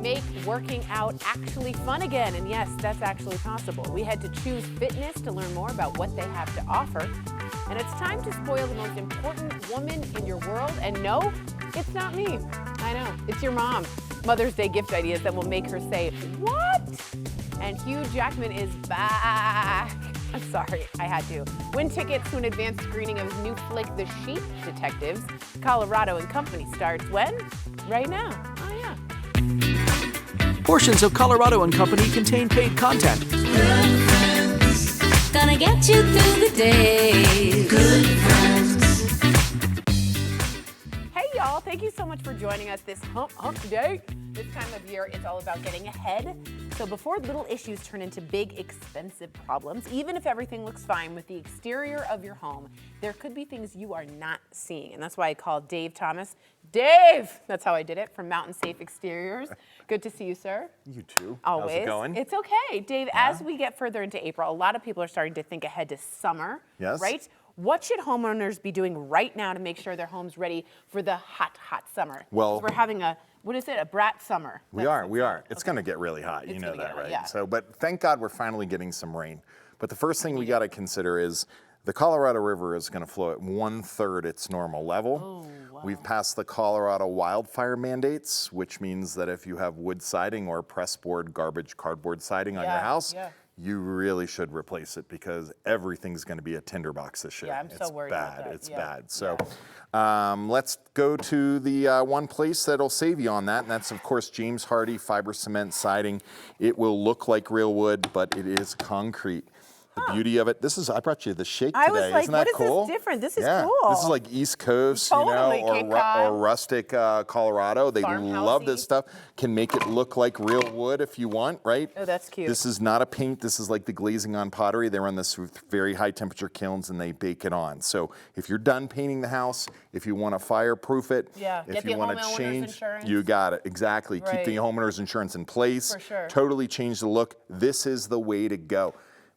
make working out actually fun again. And yes, that's actually possible. We head to Choose Fitness to learn more about what they have to offer. And it's time to spoil the most important woman in your world. And no, it's not me. I know, it's your mom. Mother's Day gift ideas that will make her say, what? And Hugh Jackman is back. I'm sorry, I had to. Win tickets to an advanced screening of his new flick, The Sheep Detectives. Colorado and Company starts when? Right now. Oh, yeah. Portions of Colorado and Company contain paid content. Good friends, gonna get you through the day. Good friends. Hey, y'all. Thank you so much for joining us this hump day. This time of year, it's all about getting ahead. So before little issues turn into big, expensive problems, even if everything looks fine with the exterior of your home, there could be things you are not seeing. And that's why I called Dave Thomas. Dave! That's how I did it, from Mountain Safe Exteriors. Good to see you, sir. You too. Always. How's it going? It's okay. Dave, as we get further into April, a lot of people are starting to think ahead to summer. Yes. Right? What should homeowners be doing right now to make sure their home's ready for the hot, hot summer? Well, we're having a, what is it, a brat summer? We are. It's going to get really hot. You know that, right? Yeah. So, but thank God we're finally getting some rain. But the first thing we got to consider is the Colorado River is going to flow at 1/3 its normal level. Oh, wow. We've passed the Colorado wildfire mandates, which means that if you have wood siding or pressboard, garbage, cardboard siding on your house, you really should replace it because everything's going to be a tinderbox this year. Yeah, I'm so worried about that. It's bad. So let's go to the one place that'll save you on that, and that's, of course, James Hardie fiber cement siding. It will look like real wood, but it is concrete. The beauty of it, I brought you the shake today. I was like, Isn't that what cool? is this different? This is Yeah. cool. This is like East Coast, Totally, Cape Cod. or rustic Colorado. They love this stuff. Can make it look like real wood if you want, right? Oh, that's cute. This is not a paint. This is like the glazing on pottery. They run this with very high temperature kilns and they bake it on. So if you're done painting the house, if you want to fireproof it, if you want to change, you got it. Exactly. Right. Keep the homeowner's insurance in place. For sure. Totally change the look. This is the way to go.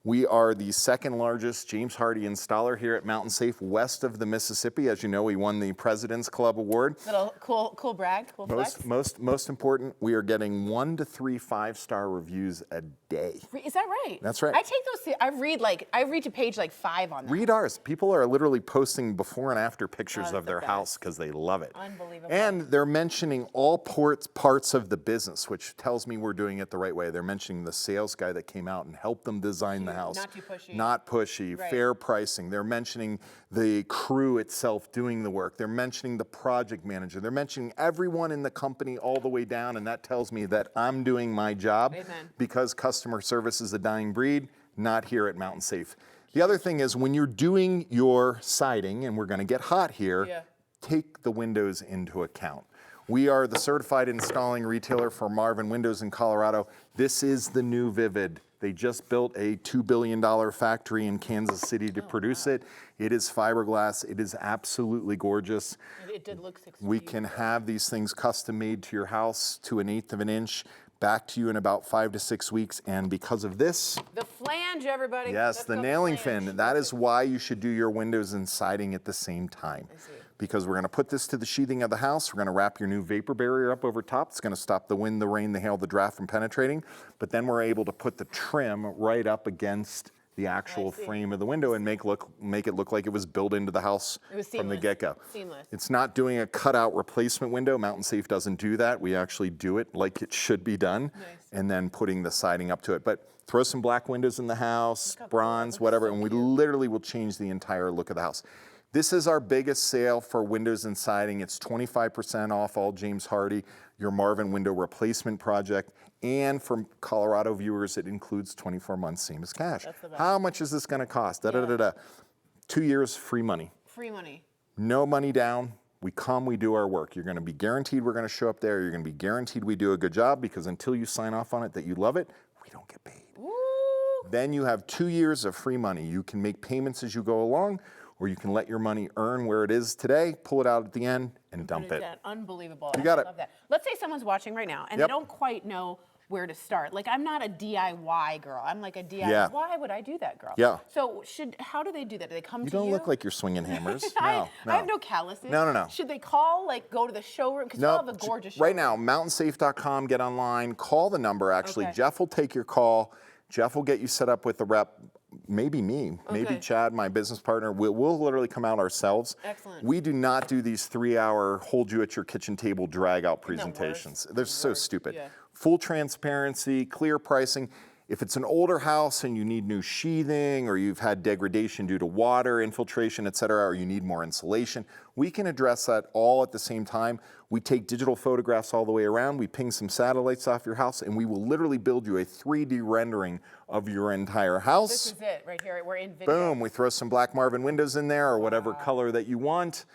We are the second largest James Hardie installer here at Mountain Safe west of the Mississippi. As you know, we won the President's Club Award. Little cool brag, cool flex. Most important, we are getting 1 to 3 5-star reviews a day. Is that right? That's right. I take those. I read to page like 5 on that. Read ours. People are literally posting before and after pictures of their the house because they love it. Unbelievable. And they're mentioning all parts of the business, which tells me we're doing it the right way. They're mentioning the sales guy that came out and helped them design the house. Not too pushy. Not pushy, Right. fair pricing. They're mentioning the crew itself doing the work. They're mentioning the project manager. They're mentioning everyone in the company all the way down, and that tells me that I'm doing my job. Amen. Because customer service is a dying breed, not here at Mountain Safe. The other thing is when you're doing your siding, and we're going to get hot here, take the windows into account. We are the certified installing retailer for Marvin Windows in Colorado. This is the new Vivid. They just built a $2 billion factory in Kansas City to produce it. It is fiberglass. It is absolutely gorgeous. It did look 6 We can have these things custom made to your house to 1/8 of an inch, back to you in about 5 to 6 weeks. And because of this, The flange, everybody. yes, That's the the nailing flange. fin, that is why you should do your windows and siding at the same time. Because we're going to put this to the sheathing of the house. We're going to wrap your new vapor barrier up over top. It's going to stop the wind, the rain, the hail, the draft from penetrating. But then we're able to put the trim right up against the actual frame of the window and make it look like it was built into the house from the get-go. Seamless. It's not doing a cutout replacement window. Mountain Safe doesn't do that. We actually do it like it should be done, and then putting the siding up to it. But throw some black windows in the house, bronze, whatever, and we literally will change the entire look of the house. This is our biggest sale for windows and siding. It's 25% off all James Hardie, your Marvin window replacement project. And for Colorado viewers, it includes 24 months seamless cash. How much is this going to cost? 2 years, free money. Free money. No money down. We come, we do our work. You're going to be guaranteed we're going to show up there. You're going to be guaranteed we do a good job because until you sign off on it that you love it, we don't get paid. Woo. Then you have 2 years of free money. You can make payments as you go along, or you can let your money earn where it is today, pull it out at the end, and dump it. Unbelievable. You got I it. love that. Let's say someone's watching right now and they don't quite know where to start. Like, I'm not a DIY girl. I'm like a DIY. Yeah. Why would I do that, girl? Yeah. So how do they do that? Do they come You to you? don't look like you're swinging hammers. No, I have no calluses. No. Should they call, like, go to the showroom? Because you have a gorgeous showroom. Right now, mountainsafe.com, get online, call the number, actually. Okay. Jeff will take your call. Jeff will get you set up with the rep. Maybe me, maybe Okay. Chad, my business partner. We'll literally come out ourselves. Excellent. We do not do these 3-hour, hold you at your kitchen table, drag out Isn't that worse? presentations. They're so stupid. Yeah. Full transparency, clear pricing. If it's an older house and you need new sheathing, or you've had degradation due to water infiltration, et cetera, or you need more insulation, we can address that all at the same time. We take digital photographs all the way around, we ping some satellites off your house, and we will literally build you a 3D rendering of your entire house. This is it right here. We're in video. Boom, we throw some black Marvin windows in there, or whatever color that you want,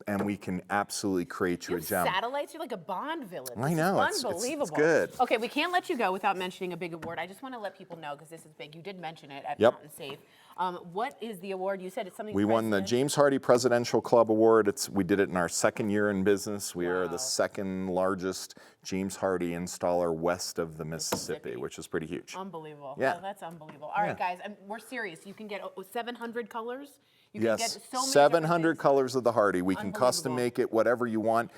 and we can absolutely create you a gem. Satellites, you're like a Bond villain. I know, This is unbelievable. it's good. Okay, we can't let you go without mentioning a big award. I just want to let people know, because this is big. You did mention it at Yep. Mountain Safe. What is the award? You said it's something. We won the James Hardy Presidential Club Award. We did it in our second year in business. We are the second largest James Hardy installer west of the Mississippi, which is pretty huge. Unbelievable. Yeah. Oh, that's unbelievable. All right, guys, we're serious. You can get 700 colors. You can Yes, get so many 700 different colors of the Hardy. We can custom Unbelievable. make it whatever you want.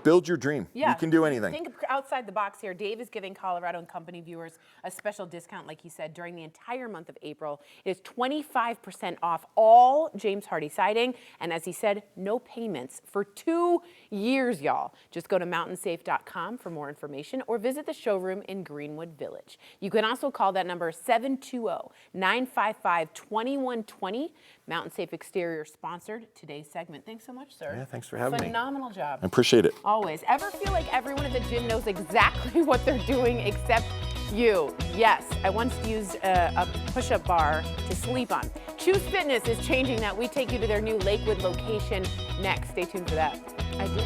Build your dream. Yeah. You can do anything. Think outside the box here. Dave is giving Colorado and Company viewers a special discount, like he said, during the entire month of April. It is 25% off all James Hardy siding, and as he said, no payments for 2 years, y'all. Just go to mountainsafe.com for more information, or visit the showroom in Greenwood Village. You can also call that number 720-955-2120. Mountain Safe Exterior sponsored today's segment. Thanks so much, sir. Yeah, thanks for having me. Phenomenal job. I appreciate it. Always. Ever feel like everyone at the gym knows exactly what they're doing except you? Yes, I once used a push-up bar to sleep on. Choose Fitness is changing that. We take you to their new Lakewood location next. Stay tuned for that. I did.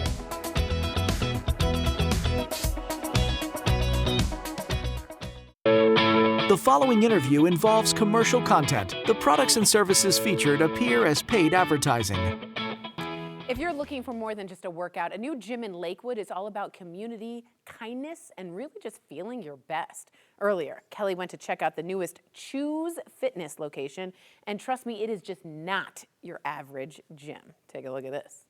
The following interview involves commercial content. The products and services featured appear as paid advertising. If you're looking for more than just a workout, a new gym in Lakewood is all about community, kindness, and really just feeling your best. Earlier, Kelly went to check out the newest Choose Fitness location, and trust me, it is just not your average gym. Take a look at this.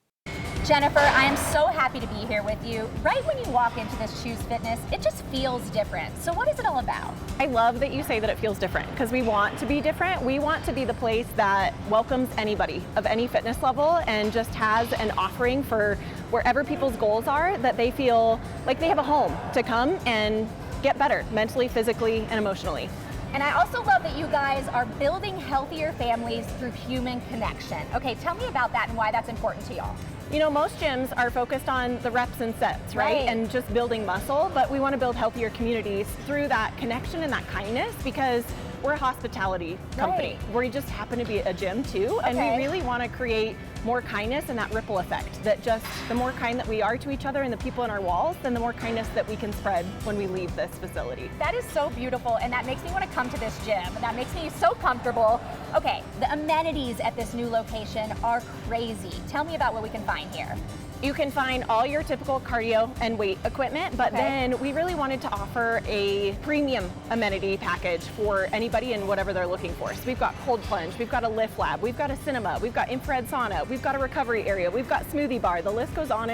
Jennifer, I am so happy to be here with you. Right when you walk into this Choose Fitness, it just feels different. So what is it all about? I love that you say that it feels different, because we want to be different. We want to be the place that welcomes anybody of any fitness level and just has an offering for wherever people's goals are, that they feel like they have a home to come and get better mentally, physically, and emotionally. And I also love that you guys are building healthier families through human connection. Okay, tell me about that and why that's important to y'all. You know, most gyms are focused on the reps and sets, right? And just building muscle, but we want to build healthier communities through that connection and that kindness, because we're a hospitality company. We just happen to be a gym too, and we really want to create more kindness and that ripple effect, that just the more kind that we are to each other and the people in our walls, then the more kindness that we can spread when we leave this facility. That is so beautiful, and that makes me want to come to this gym. That makes me so comfortable. Okay, the amenities at this new location are crazy. Tell me about what we can find here. You can find all your typical cardio and weight equipment, but then we really wanted to offer a premium amenity package for anybody and whatever they're looking for. So we've got cold plunge, we've got a lift lab, we've got a cinema, we've got infrared sauna, we've got a recovery area, we've got smoothie bar. The list goes on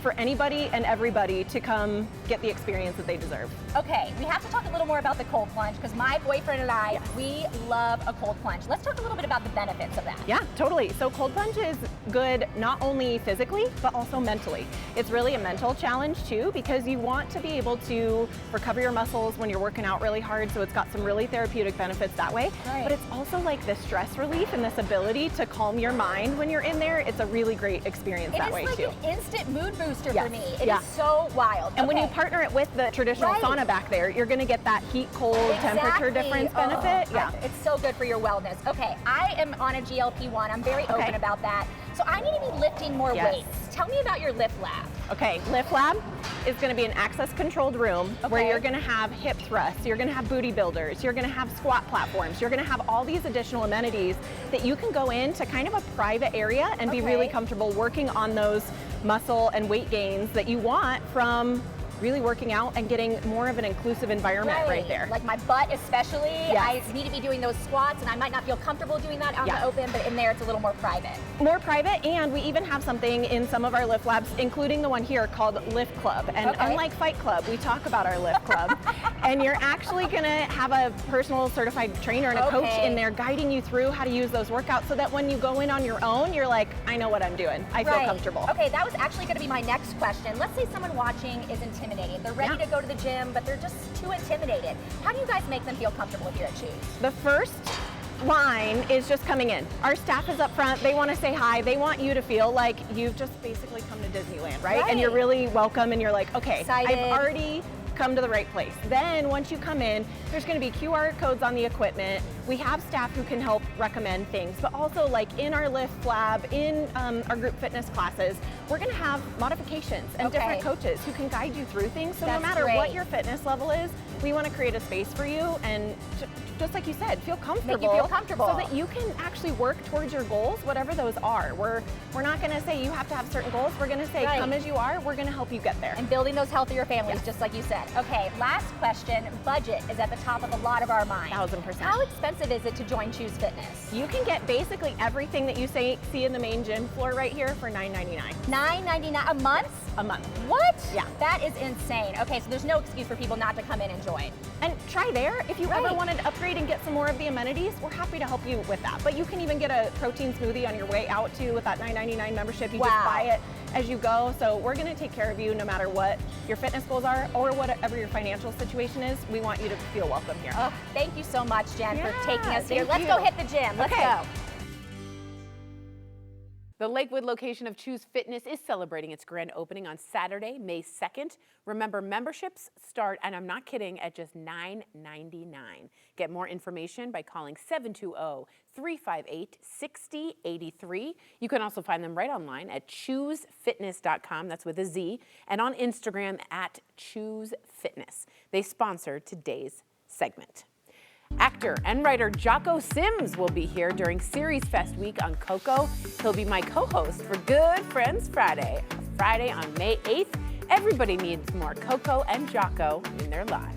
for anybody and everybody to come get the experience that they deserve. Okay, we have to talk a little more about the cold plunge, because my boyfriend and I, we love a cold plunge. Let's talk a little bit about the benefits of that. Yeah, totally. So cold plunge is good not only physically, but also mentally. It's really a mental challenge too, because you want to be able to recover your muscles when you're working out really hard, so it's got some really therapeutic benefits that way. But it's also like this stress relief and this ability to calm your mind when you're in there. It's a really great experience that way too. It's like an instant mood booster for me. It is so wild. And when you partner it with the traditional sauna back there, you're going to get that heat-cold temperature difference benefit. It's so good for your wellness. Okay, I am on a GLP-1. I'm very open about that. So I need to be lifting more weights. Tell me about your lift lab. Okay, lift lab is going to be an access-controlled room where you're going to have hip thrusts, you're going to have booty builders, you're going to have squat platforms, you're going to have all these additional amenities that you can go into kind of a private area and be really comfortable working on those muscle and weight gains that you want from really working out and getting more of an inclusive environment right there. Like my butt especially, Yes. I need to be doing those squats, and I might not feel comfortable doing that out in the open, but in there it's a little more private. More private, and we even have something in some of our lift labs, including the one here called Lift Club. And unlike Fight Club, we talk about our Lift Club. And you're actually gonna have a personal certified trainer and a coach in there guiding you through how to use those workouts so that when you go in on your own, you're like, I know what I'm doing. I feel comfortable. Okay, that was actually gonna be my next question. Let's say someone watching is intimidated. They're ready to go to the gym, but they're just too intimidated. How do you guys make them feel comfortable here at Choose? The first line is just coming in. Our staff is up front. They want to say hi. They want you to feel like you've just basically come to Disneyland, right? And you're really welcome, and you're like, okay, excited. I've already come to the right place. Then once you come in, there's going to be QR codes on the equipment. We have staff who can help recommend things, but also like in our lift lab, in our group fitness classes, we're going to have modifications and different coaches who can guide you through things. So no matter what your fitness level is, we want to create a space for you and just like you said, feel comfortable. Make you feel comfortable. So that you can actually work towards your goals, whatever those are. We're not going to say you have to have certain goals. We're going to say come as you are. We're going to help you get there. And building those healthier families, just like you said. Okay, last question. Budget is at the top of a lot of our minds. 1000%. How expensive is it to join Choose Fitness? You can get basically everything that you see in the main gym floor right here for $9.99. $9.99 a month? A month. What? Yeah. That is insane. Okay, so there's no excuse for people not to come in and join. And try there. If you ever wanted to upgrade and get some more of the amenities, we're happy to help you with that. But you can even get a protein smoothie on your way out too with that $9.99 membership. You just buy it as you go. So we're going to take care of you no matter what your fitness goals are or whatever your financial situation is. We want you to feel welcome here. Thank you so much, Jen, for taking us here. thank Let's go you. hit the gym. Let's go. The Lakewood location of Choose Fitness is celebrating its grand opening on Saturday, May 2nd. Remember, memberships start, and I'm not kidding, at just $9.99. Get more information by calling 720-358-6083. You can also find them right online at choosefitness.com, that's with a Z, and on Instagram at Choose Fitness. They sponsor today's segment. Actor and writer Jocko Sims will be here during Series Fest week on Coco. He'll be my co-host for Good Friends Friday, Friday on May 8th. Everybody needs more Coco and Jocko in their lives.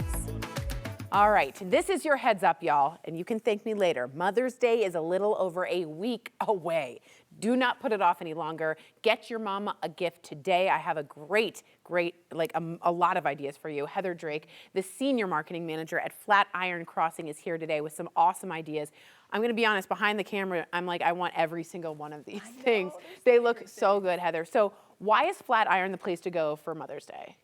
All right, this is your heads up, y'all, and you can thank me later. Mother's Day is a little over a week away. Do not put it off any longer. Get your mama a gift today. I have a great, a lot of ideas for you. Heather Drake, the senior marketing manager at Flatiron Crossing, is here today with some awesome ideas. I'm gonna be honest, behind the camera, I'm like, I want every single one of these things. They look so good, Heather. So why is Flatiron the place to go for Mother's Day?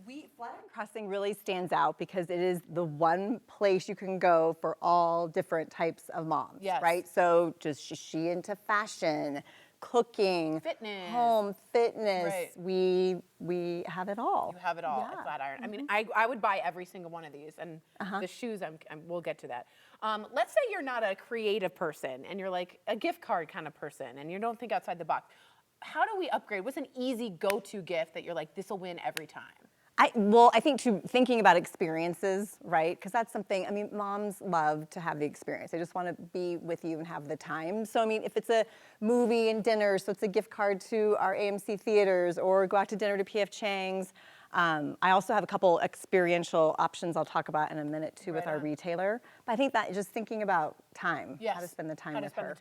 Flatiron Crossing really stands out because it is the one place you can go for all different types of moms, right? So just she into fashion, cooking, fitness, home fitness. We have it all. You have it all at Flatiron. I mean, I would buy every single one of these, and the shoes, we'll get to that. Let's say you're not a creative person and you're like a gift card kind of person and you don't think outside the box. How do we upgrade? What's an easy go-to gift that you're like, this will win every time? I think thinking about experiences, right? Because that's something, I mean, moms love to have the experience. They just want to be with you and have the time. So, I mean, if it's a movie and dinner, so it's a gift card to our AMC theaters or go out to dinner to P.F. Chang's. I also have a couple experiential options I'll talk about in a minute too with our retailer. But I think that just thinking about time, how to spend the time with her.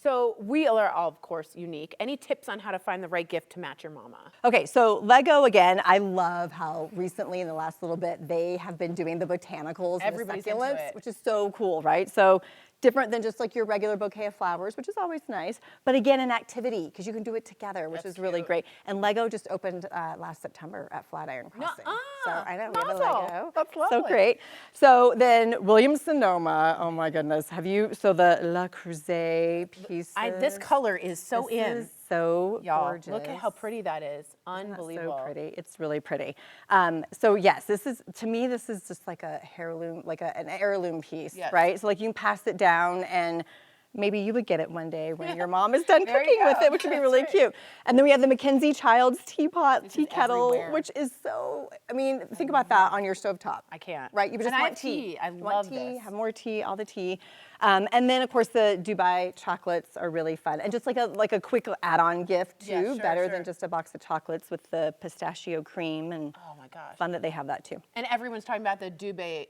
So we are all, of course, unique. Any tips on how to find the right gift to match your mama? Okay, so Lego again. I love how recently in the last little bit they have been doing the botanicals and the succulents, which is so cool, right? So different than just like your regular bouquet of flowers, which is always nice, but again, an activity because you can do it together, which is really great. And Lego just opened last September at Flatiron Crossing. So I know we have a Lego. That's lovely. So great. So then Williams-Sonoma, oh my goodness, have you, so the Le Creuset pieces. This color is so this is so gorgeous. Look at how pretty that is. Unbelievable. So pretty. It's really pretty. So yes, this is, to me, this is just like a heirloom, like an heirloom piece, right? So like you can pass it down and maybe you would get it one day when your mom is done There you cooking with go. it, which would be That's really right. cute. And then we have the Mackenzie Child's teapot, tea is kettle, everywhere. which is so, I mean, think about that on your stovetop. I can't. Right, you just And I want have tea. tea. I You want love tea, this. have more tea, all the tea. And then of course the Dubai chocolates are really fun. And just like a quick add-on gift too, Yeah, sure, better sure. than just a box of chocolates with the pistachio cream, and Oh my gosh. fun that they have that too. And everyone's talking about the Dubai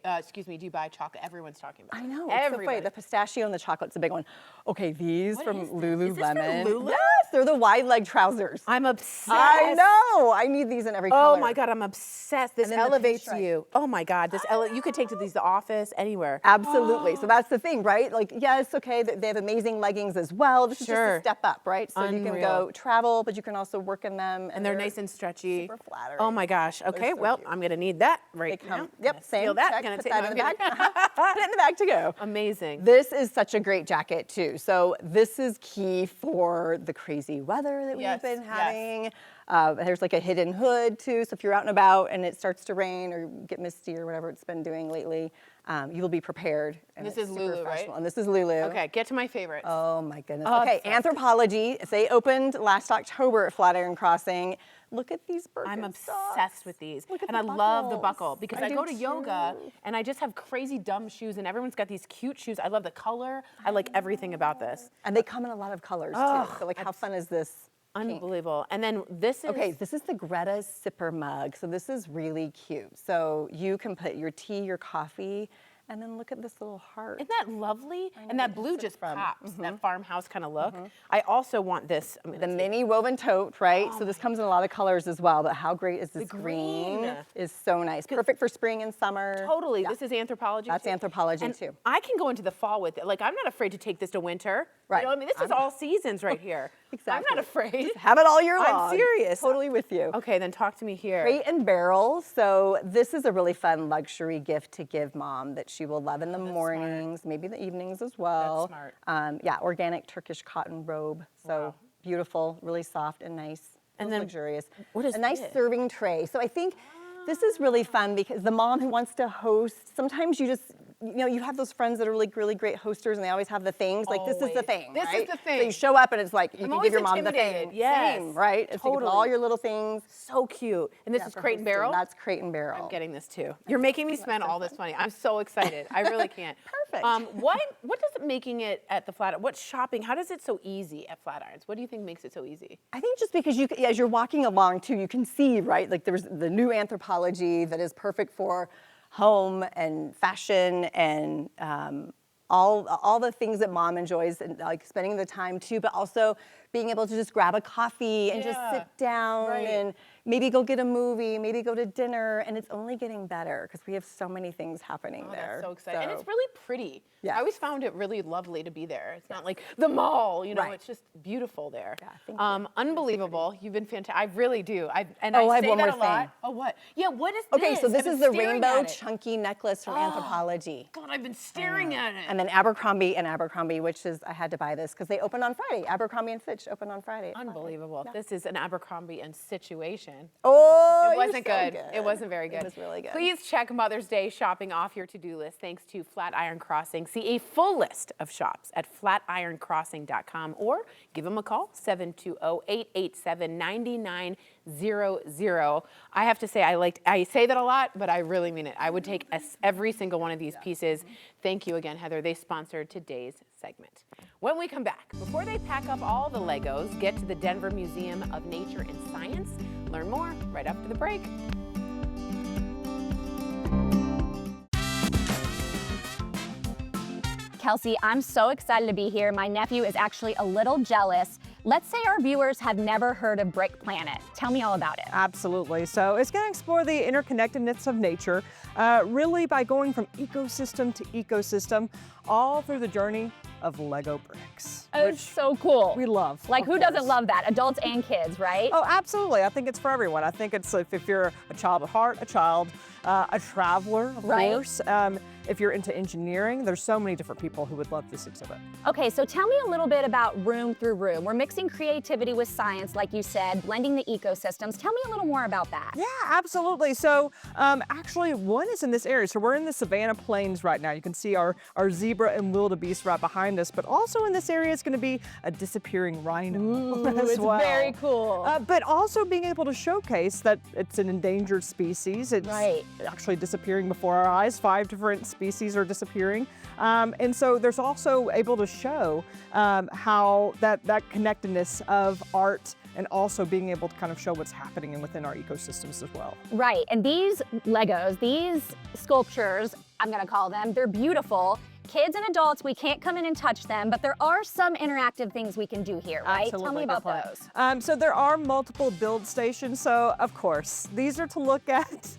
chocolate. Everyone's talking about it. I know, it's so Everybody. funny. The pistachio and the chocolate's a big one. Okay, these What from is this? Lululemon. Is this from Lulu? Yes, they're the wide leg trousers. I'm obsessed. I know. I need these in every color. Oh my God, I'm obsessed. This And then the elevates pinstripe. you. Oh my God, you could take to these the office, anywhere. Absolutely. So that's the thing, right? Like, yes, okay, they have amazing leggings as well. This is just Sure. a step up, right? So you can Unreal. go travel, but you can also work in them. And they're nice and stretchy. super flattering. Oh my gosh. Okay, so well, cute. I'm gonna need that They right come. now. Yep, Gonna same. steal that. Check, Gonna put take that in the I'm bag. kidding. Put it in the bag to go. Amazing. This is such a great jacket too. So this is key for the crazy weather that Yes, we've been yes. having. There's like a hidden hood too. So if you're out and about and it starts to rain or get misty or whatever it's been doing lately, you will be prepared. And This it's is super Lulu, right? fashionable. And this is Lulu. Okay, get to my favorites. Oh my goodness. Oh, Okay, obsessed. Anthropology. They opened last October at Flatiron Crossing. Look at these Birkenstocks. I'm obsessed with these. Look at And the I love the buckles. buckle because I I do go to yoga too. and I just have crazy dumb shoes and everyone's got these cute shoes. I love the color. I like everything about this. And they come in a lot of colors Oh, too. So like how fun is this? pink? Unbelievable. And then this is Okay, this is the Greta sipper mug. So this is really cute. So you can put your tea, your coffee, and then look at this little heart. Isn't that lovely? And that blue just from. pops, that farmhouse kind of look. I also want this. I'm The gonna see. mini woven tote, right? So this comes in a lot of colors as well, but how great is this green. Is so nice. Perfect for spring and summer. Totally. Yeah. This is Anthropology. That's too. Anthropology, And too. I can go into the fall with it. Like, I'm not afraid to take this to winter. Right. You know what I mean? This is all seasons right here. I'm Exactly. not afraid. Have it all year long. I'm serious. Totally with you. Okay, then talk to me here. Crate and Barrel. So this is a really fun luxury gift to give mom that she will love in the mornings, maybe the evenings as well. smart. Yeah, organic Turkish cotton robe. So Wow. beautiful, really soft and nice. And feels then luxurious. what is a nice this? serving tray. So I think this is really fun because the mom who wants to host, sometimes you just, you have those friends that are like really great hosters and they always have the things. Like this is the Always. thing, This is right? the So thing. you show up and it's like, you I'm can always give your mom the intimidated. thing. Yes. Same, right? It's like Totally. all your little things. So cute. And this Yeah, is for Crate and hosting. Barrel? That's Crate and Barrel. I'm getting this too. You're making me spend all this money. I'm so excited. I really can't. Perfect. What does it making it at the Flatiron? What's shopping? How does it so easy at Flatirons? What do you think makes it so easy? I think just because as you're walking along too, you can see, right? Like there's the new Anthropology that is perfect for home and fashion and all the things that mom enjoys and like spending the time too, but also being able to just grab a coffee and just Yeah, sit down right. and maybe go get a movie, maybe go to dinner, and it's only getting better because we have so many things happening Oh, there. that's so exciting. And So- it's really pretty. Yes. I always found it really lovely to be there. It's not like the mall, Right. it's just beautiful there. Yeah, thank you. Unbelievable. You've been fantastic. I really do. I Oh, I have say one that more a lot. thing. Oh, what? Yeah, what is Okay, this? so this I've been is the staring rainbow at it. chunky necklace from Anthropology. God, I've been staring at it. And then Abercrombie, which is, I had to buy this because they open on Friday. Abercrombie and Fitch open on Friday. Unbelievable. This is an Abercrombie and situation. Oh, It you're wasn't so good. It wasn't very good. It was really good. Please check Mother's Day shopping off your to-do list thanks to Flatiron Crossing. See a full list of shops at flatironcrossing.com or give them a call, 720-887-9900. I have to say, I say that a lot, but I really mean it. I would take every single one of these pieces. Thank you again, Heather. They sponsored today's segment. When we come back, before they pack up all the Legos, get to the Denver Museum of Nature and Science. Learn more right after the break. Kelsey, I'm so excited to be here. My nephew is actually a little jealous. Let's say our viewers have never heard of Brick Planet. Tell me all about it. Absolutely. So it's going to explore the interconnectedness of nature, really by going from ecosystem to ecosystem, all through the journey of Lego bricks. Oh, it's so cool. We love. Like, of who doesn't course. love that? Adults and kids, right? Oh, absolutely. I think it's for everyone. I think it's if you're a child at heart, a child, a traveler, of Right. course. If you're into engineering, there's so many different people who would love this exhibit. Okay, so tell me a little bit about Room Through Room. We're mixing creativity with science, like you said, blending the ecosystems. Tell me a little more about that. Yeah, absolutely. So actually one is in this area. So we're in the Savannah Plains right now. You can see our zebra and wildebeest right behind us, but also in this area is gonna be a disappearing rhino as it's well. very cool. But also being able to showcase that it's an endangered species. It's actually disappearing before our eyes. 5 different species are disappearing. And so there's also able to show how that connectedness of art and also being able to kind of show what's happening within our ecosystems as well. Right, and these Legos, these sculptures, I'm gonna call them, they're beautiful. Kids and adults, we can't come in and touch them, but there are some interactive things we can do here, right? Absolutely. Tell me about those. So there are multiple build stations. So of course, these are to look at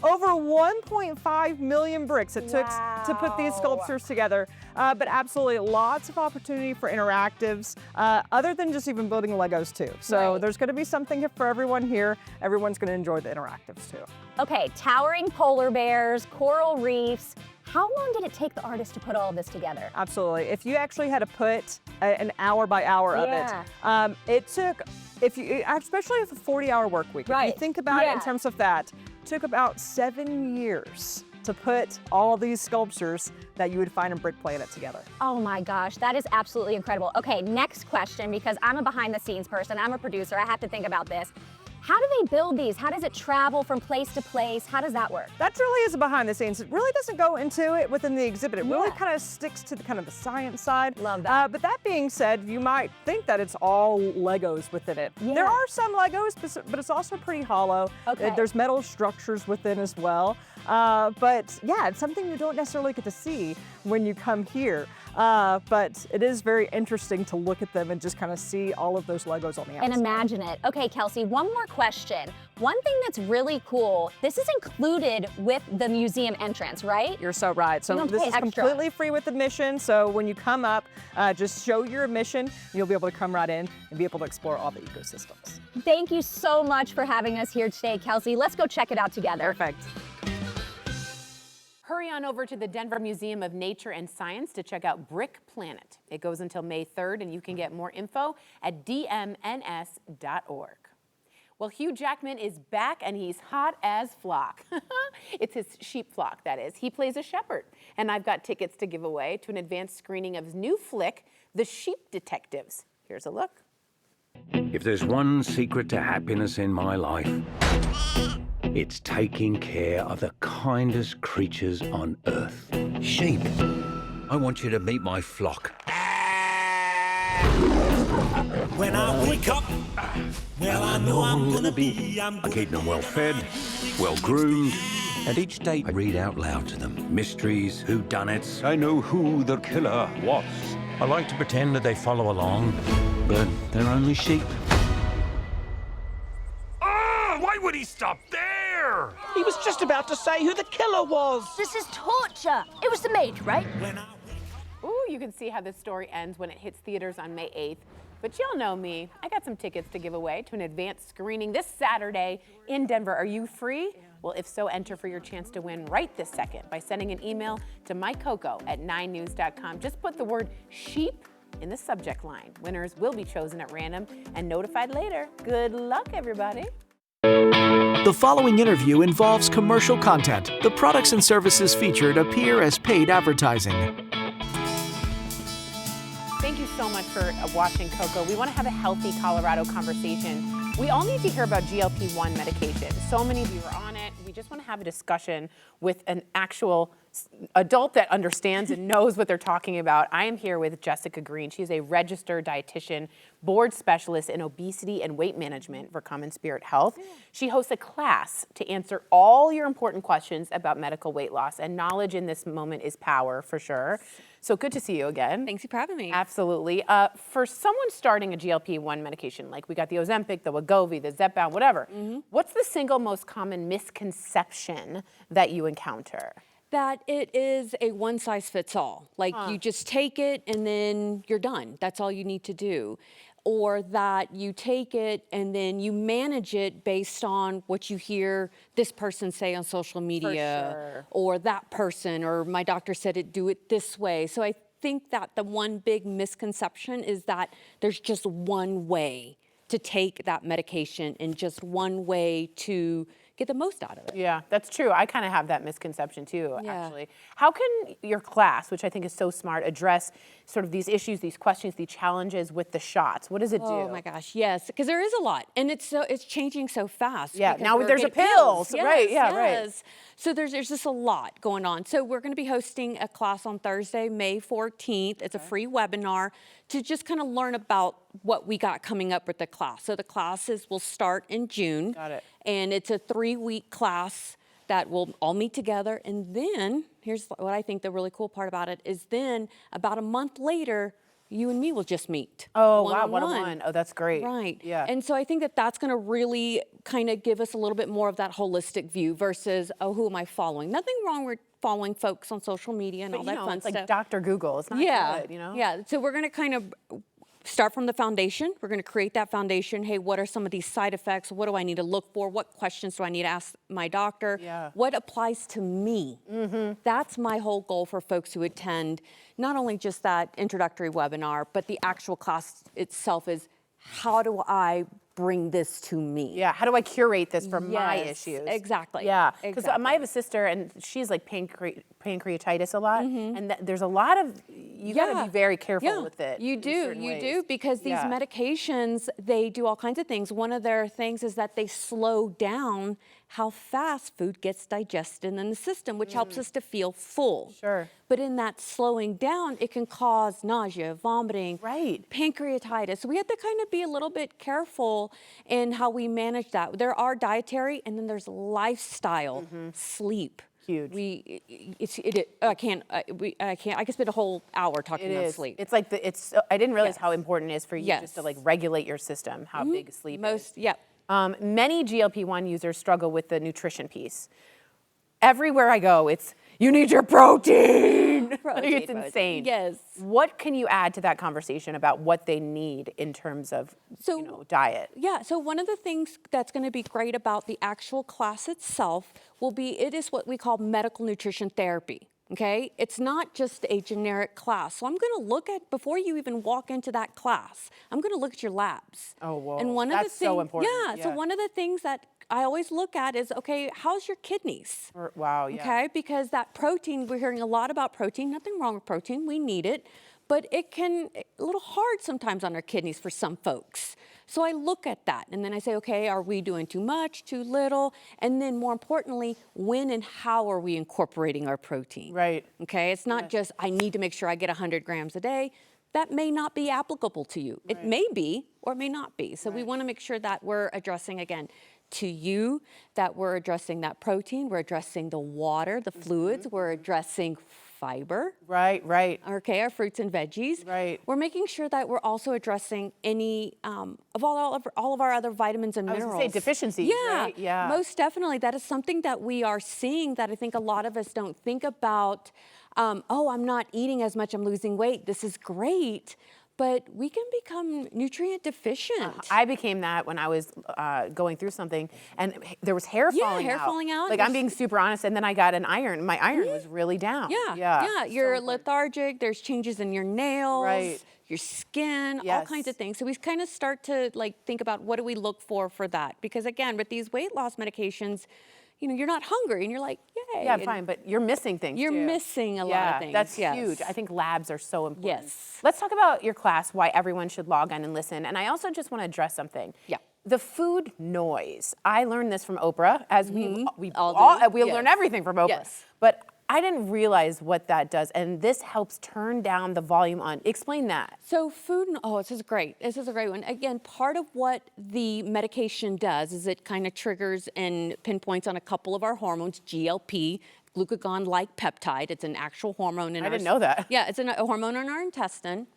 over 1.5 million bricks it took to put these sculptures together. But absolutely lots of opportunity for interactives, other than just even building Legos too. So there's gonna be something for everyone here. Everyone's gonna enjoy the interactives too. Okay, towering polar bears, coral reefs. How long did it take the artist to put all of this together? Absolutely. If you actually had to put an hour by hour of it, it took, especially with a 40-hour work week, if you think about it in terms of that, it took about 7 years to put all of these sculptures that you would find in Brick Planet together. Oh my gosh, that is absolutely incredible. Okay, next question, because I'm a behind the scenes person, I'm a producer, I have to think about this. How do they build these? How does it travel from place to place? How does that work? That really is a behind the scenes. It really doesn't go into it within the exhibit. It really kind of sticks to the science side. Love that. But that being said, you might think that it's all Legos within it. Yeah. There are some Legos, but it's also pretty hollow. Okay. There's metal structures within as well. But yeah, it's something you don't necessarily get to see when you come here. But it is very interesting to look at them and just kind of see all of those Legos on the outside. And imagine it. Okay, Kelsey, one more question. One thing that's really cool, this is included with the museum entrance, right? You're so right. So this is completely free with admission. So when you come up, just show your admission. You'll be able to come right in and be able to explore all the ecosystems. Thank you so much for having us here today, Kelsey. Let's go check it out together. Perfect. Hurry on over to the Denver Museum of Nature and Science to check out Brick Planet. It goes until May 3rd, and you can get more info at dmns.org. Well, Hugh Jackman is back, and he's hot as flock. It's his sheep flock, that is. He plays a shepherd, and I've got tickets to give away to an advanced screening of his new flick, The Sheep Detectives. Here's a look. If there's one secret to happiness in my life, it's taking care of the kindest creatures on earth. Sheep. I want you to meet my flock. When I wake up, well, I know I'm gonna be. I keep them well fed, well groomed, And each day I read out loud to them. mysteries, whodunits. I know who the killer was. I like to pretend that they follow along, but they're only sheep. Ah! Why would he stop there? He was just about to say who the killer was. This is torture. It was the maid, right? Ooh, you can see how this story ends when it hits theaters on May 8th. But y'all know me. I got some tickets to give away to an advanced screening this Saturday in Denver. Are you free? Well, if so, enter for your chance to win right this second by sending an email to mycoco@9news.com. Just put the word sheep in the subject line. Winners will be chosen at random and notified later. Good luck, everybody. The following interview involves commercial content. The products and services featured appear as paid advertising. Thank you so much for watching Coco. We want to have a healthy Colorado conversation. We all need to hear about GLP-1 medication. So many of you are on it. We just want to have a discussion with an actual adult that understands and knows what they're talking about. I am here with Jessica Green. She's a registered dietitian, board specialist in obesity and weight management for Common Spirit Health. She hosts a class to answer all your important questions about medical weight loss, and knowledge in this moment is power for sure. So good to see you again. Thanks for having me. Absolutely. For someone starting a GLP-1 medication, like we got the Ozempic, the Wegovy, the Zepbound, whatever, what's the single most common misconception that you encounter? That it is a one-size-fits-all. Like you just take it and then you're done. That's all you need to do. or that you take it and then you manage it based on what you hear this person say on social media, sure. or that person, or my doctor said it, do it this way. So I think that the one big misconception is that there's just one way to take that medication and just one way to get the most out of it. Yeah, that's true. I kind of have that misconception too, Yeah. actually. How can your class, which I think is so smart, address sort of these issues, these questions, these challenges with the shots? What does it do? Oh my gosh, yes, because there is a lot, and it's changing so fast. Yeah, because now we're there's a getting pills, Yes, right, yeah, right. yes. So there's just a lot going on. So we're going to be hosting a class on Thursday, May 14th. It's a free webinar to just kind of learn about what we got coming up with the class. So the classes will start in June. Got it. And it's a 3-week class that we'll all meet together. And then, here's what I think the really cool part about it is then about a month later, you and me will just meet. Oh, wow, one-on-one. Oh, that's great. Right. Yeah. And so I think that that's going to really kind of give us a little bit more of that holistic view versus, oh, who am I following? Nothing wrong with following folks on social media and But, all you that know, fun it's stuff. like Dr. Google. It's not Yeah. good, you know? Yeah. So we're going to kind of start from the foundation. We're going to create that foundation. Hey, what are some of these side effects? What do I need to look for? What questions do I need to ask my doctor? Yeah. What applies to me? That's my whole goal for folks who attend, not only just that introductory webinar, but the actual class itself is, how do I bring this to me? Yeah, how do I curate this for my Yes, issues? exactly, Yeah, because I exactly. have a sister and she's like pancreatitis a lot, and there's a lot of, you gotta be very careful with it. You in do, certain you ways. do, because these Yeah. medications, they do all kinds of things. One of their things is that they slow down how fast food gets digested in the system, which helps us to feel full. Sure. But in that slowing down, it can cause nausea, vomiting, Right. pancreatitis. So we have to kind of be a little bit careful in how we manage that. There are dietary, and then there's lifestyle, sleep. Huge. I can't. I could spend a whole hour talking It about is. sleep. It's like I didn't realize Yes. how important it is for you Yes. just to like regulate your system, how big sleep is. Yep. Many GLP-1 users struggle with the nutrition piece. Everywhere I go, it's, you need your protein. Like, it's insane. Yes. What can you add to that conversation about what they need in terms of diet? Yeah, so one of the things that's going to be great about the actual class itself will be, it is what we call medical nutrition therapy. Okay, it's not just a generic class. So I'm going to look at, before you even walk into that class, I'm going to look at your labs. Oh, whoa. And one of That's the things, so important. Yeah, so one of the things that I always look at is, okay, how's your kidneys? Wow, yeah. Okay, because that protein, we're hearing a lot about protein. Nothing wrong with protein, we need it. But it can, a little hard sometimes on our kidneys for some folks. So I look at that and then I say, okay, are we doing too much, too little? And then more importantly, when and how are we incorporating our protein? Right. Okay, it's not just, I need to make sure I get 100 grams a day. That may not be applicable to you. It may be or it may not be. So we want to make sure that we're addressing, again, to you, that we're addressing that protein, we're addressing the water, the fluids, we're addressing fiber. Right, right. Okay, our fruits and veggies. Right. We're making sure that we're also addressing any of all of our other vitamins and I was minerals. gonna say deficiencies, Yeah, right? Yeah. most definitely. That is something that we are seeing that I think a lot of us don't think about. Oh, I'm not eating as much, I'm losing weight. This is great. But we can become nutrient deficient. I became that when I was going through something, and there was hair falling out. hair falling out. Like, I'm being super honest, and then I got an iron. My iron was really down. Yeah. You're lethargic. There's changes in your nails, Right. your skin, all Yes. kinds of things. So we kind of start to think about what do we look for that? Because again, with these weight loss medications, you're not hungry, and you're like, yay. Yeah, and fine, but you're missing things You're too. missing a lot of things. That's yes. huge. I think labs are so important. Yes. Let's talk about your class, why everyone should log on and listen. And I also just want to address something. Yeah. The food noise. I learned this from Oprah, as we All do. we Yes. learn everything from Oprah. Yes. But I didn't realize what that does, and this helps turn down the volume on. Explain that. So this is great. This is a great one. Again, part of what the medication does is it kind of triggers and pinpoints on a couple of our hormones, GLP, glucagon-like peptide. It's an actual hormone in I didn't know that. Yeah, it's a hormone in our intestine.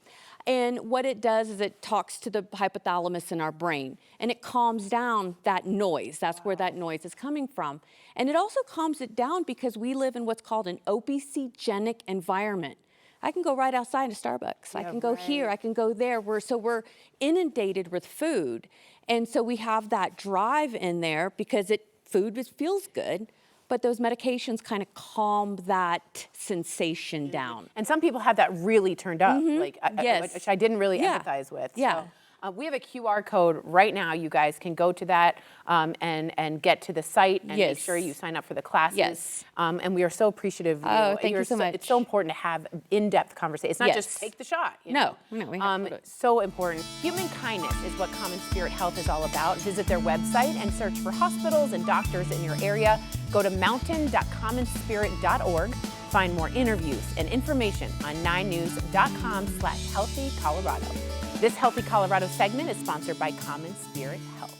And what it does is it talks to the hypothalamus in our brain, and it calms down that noise. That's where that noise is coming from. And it also calms it down because we live in what's called an obesogenic environment. I can go right outside to Starbucks. I can go here, I can go there. We're inundated with food. And so we have that drive in there because food feels good, but those medications kind of calm that sensation down. And some people have that really turned up, Yes. which I didn't really empathize with. Yeah. So, we have a QR code right now. You guys can go to that and get to the site and make sure you sign up for the classes. Yes. And we are so appreciative of you. Oh, thank you so much. It's so important to have in-depth conversation. It's not just take the shot. You know? No, we have to do it. So important. Human kindness is what Common Spirit Health is all about. Visit their website and search for hospitals and doctors in your area. Go to mountain.commonspirit.org. Find more interviews and information on 9news.com/healthycolorado. This Healthy Colorado segment is sponsored by Common Spirit Health.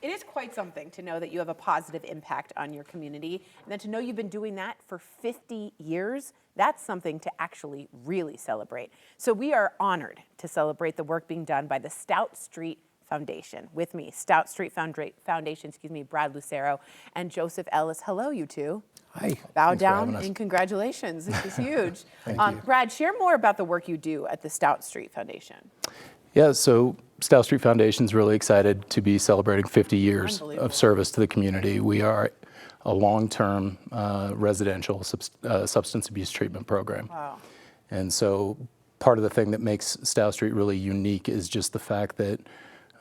It is quite something to know that you have a positive impact on your community, and then to know you've been doing that for 50 years, that's something to actually really celebrate. So we are honored to celebrate the work being done by the Stout Street Foundation. With me, Stout Street Foundation, Brad Lucero and Joseph Ellis. Hello, you two. Hi. Bow Thanks for down having us. and congratulations. This is huge. Thank you. Brad, share more about the work you do at the Stout Street Foundation. Yeah, so Stout Street Foundation is really excited to be celebrating 50 years of service to the community. We are a long-term residential substance abuse treatment program. Wow. And so part of the thing that makes Stout Street really unique is just the fact that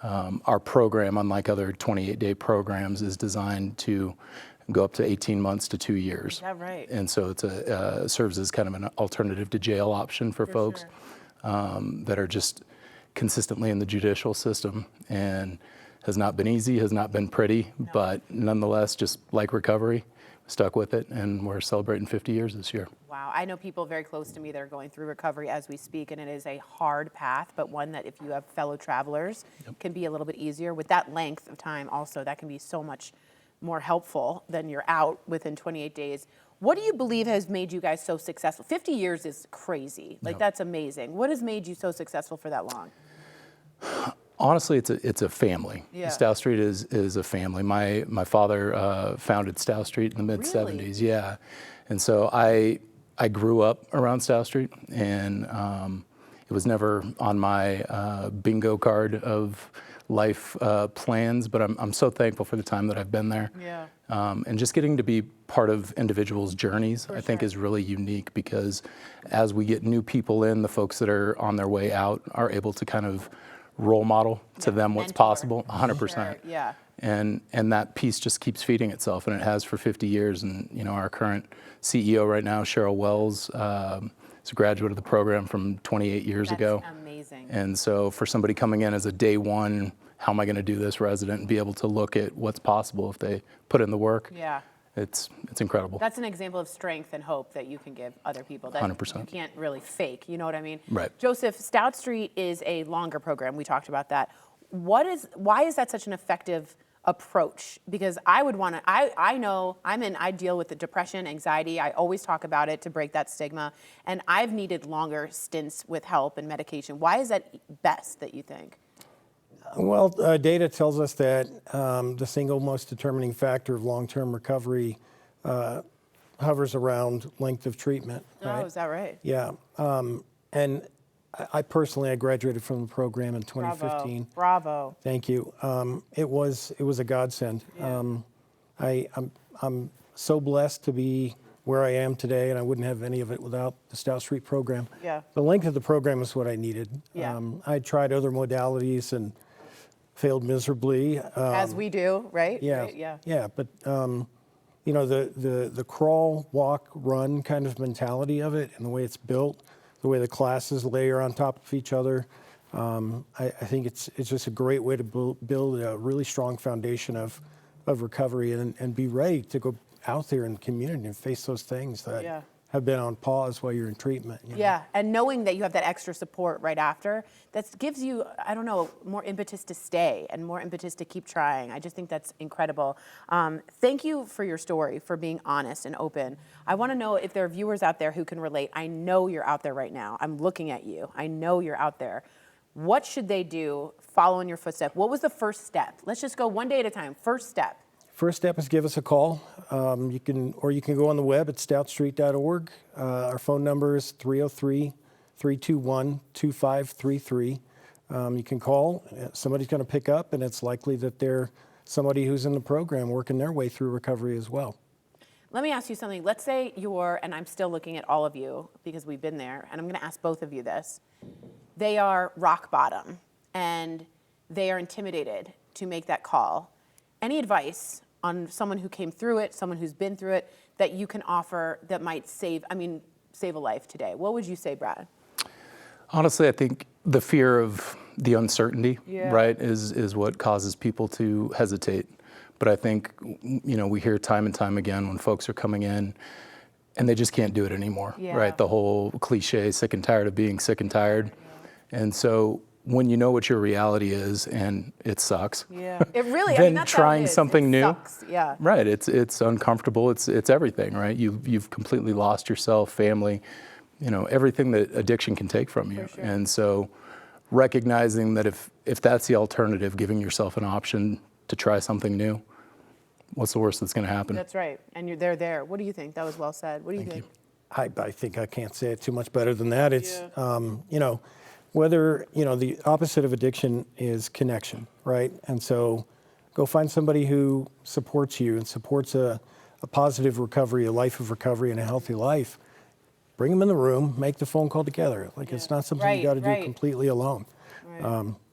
our program, unlike other 28-day programs, is designed to go up to 18 months to 2 years. Is that right? And so it serves as kind of an alternative to jail option for folks that are just consistently in the judicial system, and has not been easy, has not been pretty, but nonetheless, just like recovery, stuck with it, and we're celebrating 50 years this year. Wow, I know people very close to me that are going through recovery as we speak, and it is a hard path, but one that if you have fellow travelers can be a little bit easier. With that length of time also, that can be so much more helpful than you're out within 28 days. What do you believe has made you guys so successful? 50 years is crazy. Like, that's amazing. What has made you so successful for that long? Honestly, it's a family. Yeah. Stout Street is a family. My father founded Stout Street in the mid-'70s. Yeah, and so I grew up around Stout Street, and it was never on my bingo card of life plans. But I'm so thankful for the time that I've been there. Yeah. And just getting to be part of individuals' journeys, I think, is really unique, because as we get new people in, the folks that are on their way out are able to kind of role model to them what's possible. 100%. Yeah. And that piece just keeps feeding itself, and it has for 50 years. And our current CEO right now, Cheryl Wells, is a graduate of the program from 28 years ago. That's amazing. And so for somebody coming in as a day one, how am I going to do this resident, and be able to look at what's possible if they put in the work? Yeah. It's incredible. That's an example of strength and hope that you can give other people that 100%. you can't really fake, you know what I mean? Right. Joseph, Stout Street is a longer program. We talked about that. Why is that such an effective approach? Because I would want to, I know I deal with the depression, anxiety. I always talk about it to break that stigma. And I've needed longer stints with help and medication. Why is that best, that you think? Well, data tells us that the single most determining factor of long-term recovery hovers around length of treatment. Right? Oh, is that right? Yeah. And I personally graduated from the program in 2015. Bravo. Thank you. It was a godsend. Yeah. I'm so blessed to be where I am today, and I wouldn't have any of it without the Stout Street program. Yeah. The length of the program is what I needed. Yeah. I tried other modalities and failed miserably. As we do, right? Yeah. Right, yeah. Yeah, but the crawl, walk, run kind of mentality of it, and the way it's built, the way the classes layer on top of each other, I think it's just a great way to build a really strong foundation of recovery, and be ready to go out there in the community and face those things that have been on pause while you're in treatment. You know? Yeah, and knowing that you have that extra support right after, that gives you, I don't know, more impetus to stay and more impetus to keep trying. I just think that's incredible. Thank you for your story, for being honest and open. I want to know if there are viewers out there who can relate. I know you're out there right now. I'm looking at you. I know you're out there. What should they do? Follow in your footsteps. What was the first step? Let's just go one day at a time. First step. First step is give us a call. You can go on the web at stoutstreet.org. Our phone number is 303-321-2533. You can call. Somebody's going to pick up, and it's likely that they're somebody who's in the program working their way through recovery as well. Let me ask you something. Let's say and I'm still looking at all of you because we've been there, and I'm going to ask both of you this. They are rock bottom, and they are intimidated to make that call. Any advice on someone who came through it, someone who's been through it, that you can offer that might save a life today? What would you say, Brad? Honestly, I think the fear of the uncertainty, right, is what causes people to hesitate. But I think, we hear time and time again when folks are coming in and they just can't do it anymore, right? The whole cliche, sick and tired of being sick and tired. And so when you know what your reality is and it sucks, it really, then that's trying something new, sucks. right? It's uncomfortable. It's everything, right? You've completely lost yourself, family, everything that addiction can take from you. And so recognizing that if that's the alternative, giving yourself an option to try something new, what's the worst that's going to happen? That's right. And they're there. What do you think? That was well said. What do you think? I think I can't say it too much better than that. It's, whether, the opposite of addiction is connection, right? And so go find somebody who supports you and supports a positive recovery, a life of recovery, and a healthy life. Bring them in the room, make the phone call together. It's not something you got to do completely alone.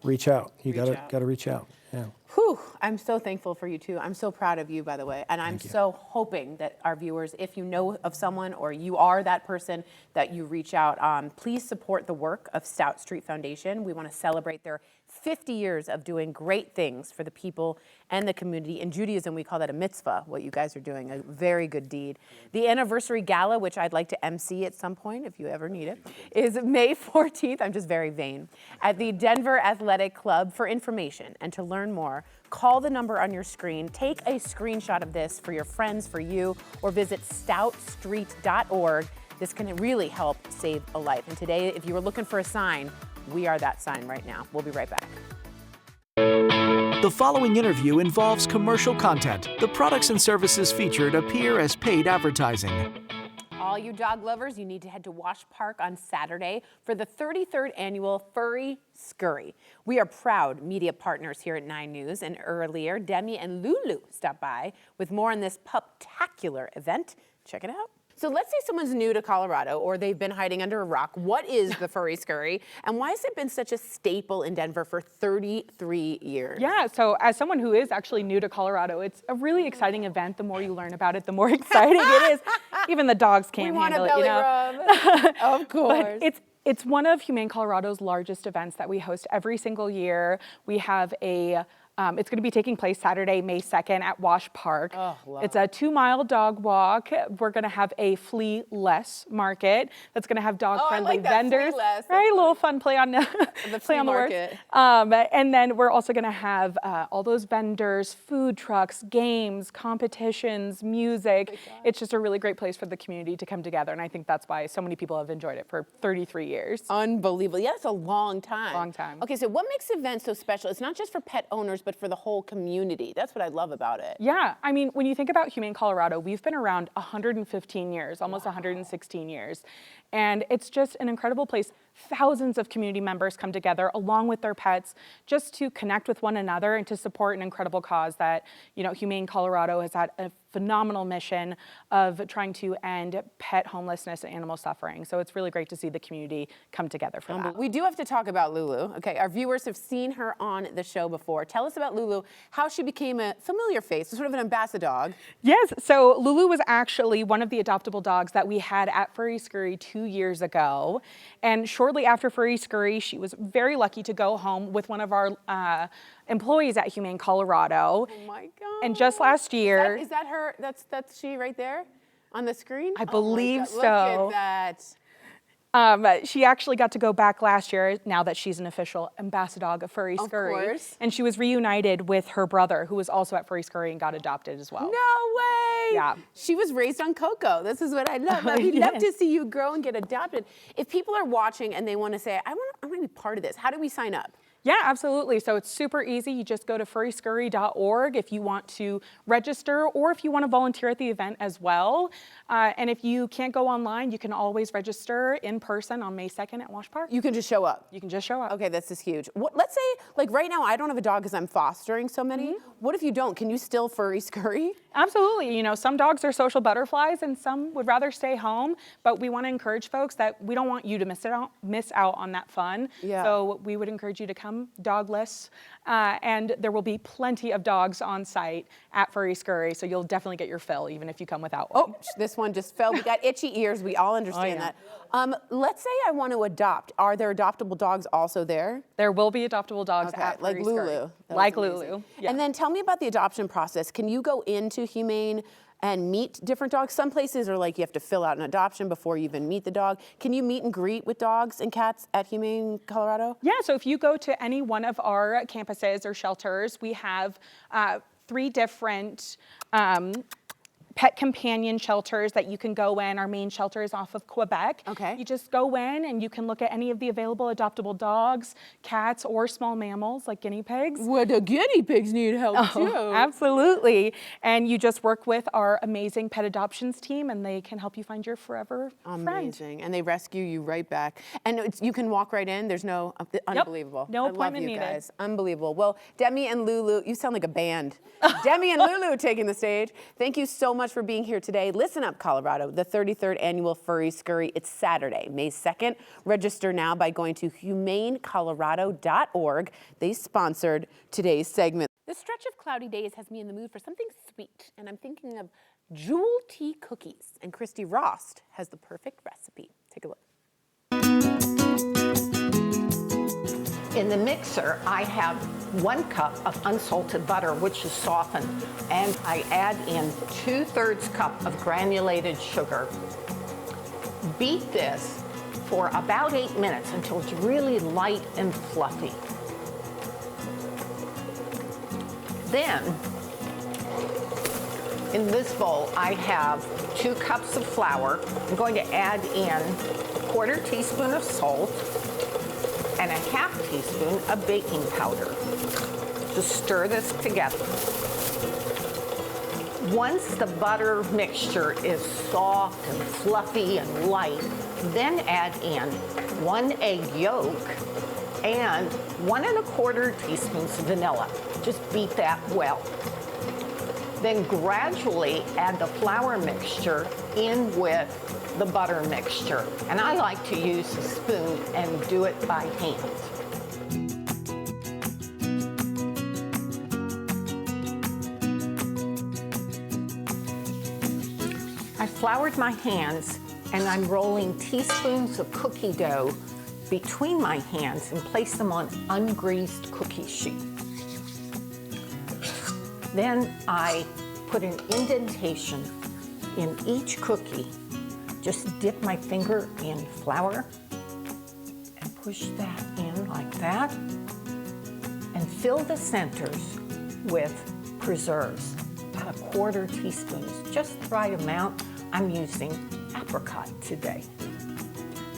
Reach out. You got to reach out. Yeah. Whew, I'm so thankful for you too. I'm so proud of you, by the way. And I'm so hoping that our viewers, if you know of someone or you are that person, that you reach out. Please support the work of Stout Street Foundation. We want to celebrate their 50 years of doing great things for the people and the community. In Judaism, we call that a mitzvah, what you guys are doing, a very good deed. The anniversary gala, which I'd like to MC at some point if you ever need it, is May 14th. I'm just very vain. At the Denver Athletic Club. For information and to learn more, call the number on your screen, take a screenshot of this for your friends, for you, or visit stoutstreet.org. This can really help save a life. And today, if you were looking for a sign, we are that sign right now. We'll be right back. The following interview involves commercial content. The products and services featured appear as paid advertising. All you dog lovers, you need to head to Wash Park on Saturday for the 33rd annual Furry Scurry. We are proud media partners here at 9 News, and earlier, Demi and Lulu stopped by with more on this pup-tacular event. Check it out. So let's say someone's new to Colorado or they've been hiding under a rock. What is the Furry Scurry, and why has it been such a staple in Denver for 33 years? Yeah, so as someone who is actually new to Colorado, it's a really exciting event. The more you learn about it, the more exciting it is. Even the dogs can't handle it, rub. Of course. But it's one of Humane Colorado's largest events that we host every single year. We have it's going to be taking place Saturday, May 2nd at Wash Park. It's a 2-mile dog walk. We're going to have a flea-less market that's going to have dog-friendly vendors. Flea-less. Right, a little fun play on the play on the words. And then we're also going to have all those vendors, food trucks, games, competitions, music. It's just a really great place for the community to come together, and I think that's why so many people have enjoyed it for 33 years. Unbelievable. Yeah, it's a long time. Long time. Okay, so what makes the event so special? It's not just for pet owners, but for the whole community. That's what I love about it. Yeah, I mean, when you think about Humane Colorado, we've been around 115 years, almost 116 years. And it's just an incredible place. Thousands of community members come together along with their pets just to connect with one another and to support an incredible cause that, Humane Colorado has had a phenomenal mission of trying to end pet homelessness and animal suffering. So it's really great to see the community come together for that. We do have to talk about Lulu. Okay, our viewers have seen her on the show before. Tell us about Lulu, how she became a familiar face, sort of an ambassador dog. Yes, so Lulu was actually one of the adoptable dogs that we had at Furry Scurry 2 years ago. And shortly after Furry Scurry, she was very lucky to go home with one of our employees at Humane Colorado. Oh my God. And just last year. Is that her? That's she right there on the screen? I believe so. Look at that. She actually got to go back last year, now that she's an official ambassador of Furry Scurry. Of course. And she was reunited with her brother, who was also at Furry Scurry and got adopted as well. No way! Yeah. She was raised on Coco. This is what I love. We'd love to see you grow and get adopted. If people are watching and they want to say, I want to be part of this, how do we sign up? Yeah, absolutely. So it's super easy. You just go to furryscurry.org if you want to register or if you want to volunteer at the event as well. And if you can't go online, you can always register in person on May 2nd at Wash Park. You can just show up. You can just show up. Okay, this is huge. Let's say, like right now, I don't have a dog because I'm fostering so many. What if you don't? Can you still furry scurry? Absolutely. You know, some dogs are social butterflies and some would rather stay home, but we want to encourage folks that we don't want you to miss out on that fun. Yeah. So we would encourage you to come dogless, and there will be plenty of dogs on site at Furry Scurry, so you'll definitely get your fill even if you come without one. Oh, this one just fell. We got itchy ears. We all understand that. Let's say I want to adopt. Are there adoptable dogs also there? There will be adoptable dogs at like Furry Scurry. Lulu. Like Lulu. Yeah. And then tell me about the adoption process. Can you go into Humane and meet different dogs? Some places are like you have to fill out an adoption before you even meet the dog. Can you meet and greet with dogs and cats at Humane Colorado? Yeah, so if you go to any one of our campuses or shelters, we have 3 different pet companion shelters that you can go in. Our main shelter is off of Quebec. Okay. You just go in and you can look at any of the available adoptable dogs, cats, or small mammals like guinea pigs. Well, the guinea pigs need help too. Absolutely. And you just work with our amazing pet adoptions team and they can help you find your forever friend. Amazing. And they rescue you right back. And you can walk right in. There's no, unbelievable. No I love appointment you needed. guys. Unbelievable. Well, Demi and Lulu, you sound like a band. Demi and Lulu taking the stage. Thank you so much for being here today. Listen up, Colorado, the 33rd Annual Furry Scurry. It's Saturday, May 2nd. Register now by going to humanecolorado.org. They sponsored today's segment. This stretch of cloudy days has me in the mood for something sweet, and I'm thinking of Jewel Tea cookies. And Christy Rost has the perfect recipe. Take a look. In the mixer, I have 1 cup of unsalted butter, which is softened, and I add in 2/3 cup of granulated sugar. Beat this for about 8 minutes until it's really light and fluffy. Then, in this bowl, I have 2 cups of flour. I'm going to add in 1/4 teaspoon of salt and a 1/2 teaspoon of baking powder. Just stir this together. Once the butter mixture is soft and fluffy and light, then add in 1 egg yolk and 1 1/4 teaspoons of vanilla. Just beat that well. Then gradually add the flour mixture in with the butter mixture. And I like to use a spoon and do it by hand. I floured my hands and I'm rolling teaspoons of cookie dough between my hands and place them on ungreased cookie sheet. Then I put an indentation in each cookie. Just dip my finger in flour and push that in like that. And fill the centers with preserves, about 1/4 teaspoon, just the right amount. I'm using apricot today.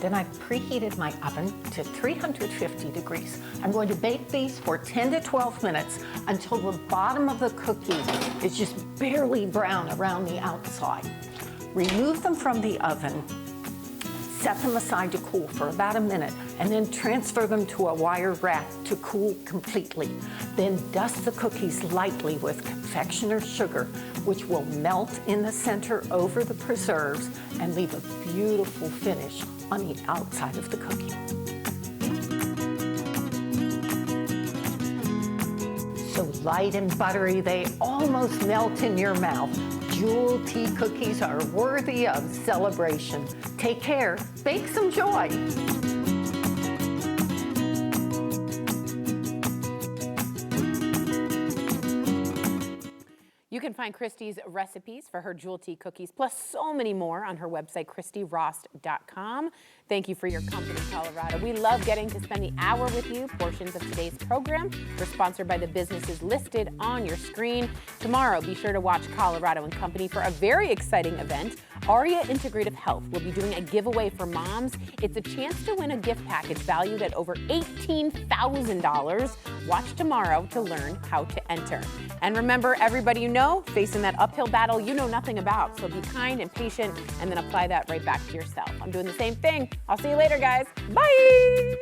Then I've preheated my oven to 350 degrees. I'm going to bake these for 10 to 12 minutes until the bottom of the cookie is just barely brown around the outside. Remove them from the oven, set them aside to cool for about a minute, and then transfer them to a wire rack to cool completely. Then dust the cookies lightly with confectioner's sugar, which will melt in the center over the preserves and leave a beautiful finish on the outside of the cookie. So light and buttery, they almost melt in your mouth. Jewel Tea cookies are worthy of celebration. Take care, bake some joy. You can find Christy's recipes for her Jewel Tea cookies, plus so many more on her website, ChristyRost.com. Thank you for your company, Colorado. We love getting to spend the hour with you. Portions of today's program are sponsored by the businesses listed on your screen. Tomorrow, be sure to watch Colorado and Company for a very exciting event. Aria Integrative Health will be doing a giveaway for moms. It's a chance to win a gift package valued at over $18,000. Watch tomorrow to learn how to enter. And remember, everybody you know facing that uphill battle you know nothing about. So be kind and patient and then apply that right back to yourself. I'm doing the same thing. I'll see you later, guys. Bye.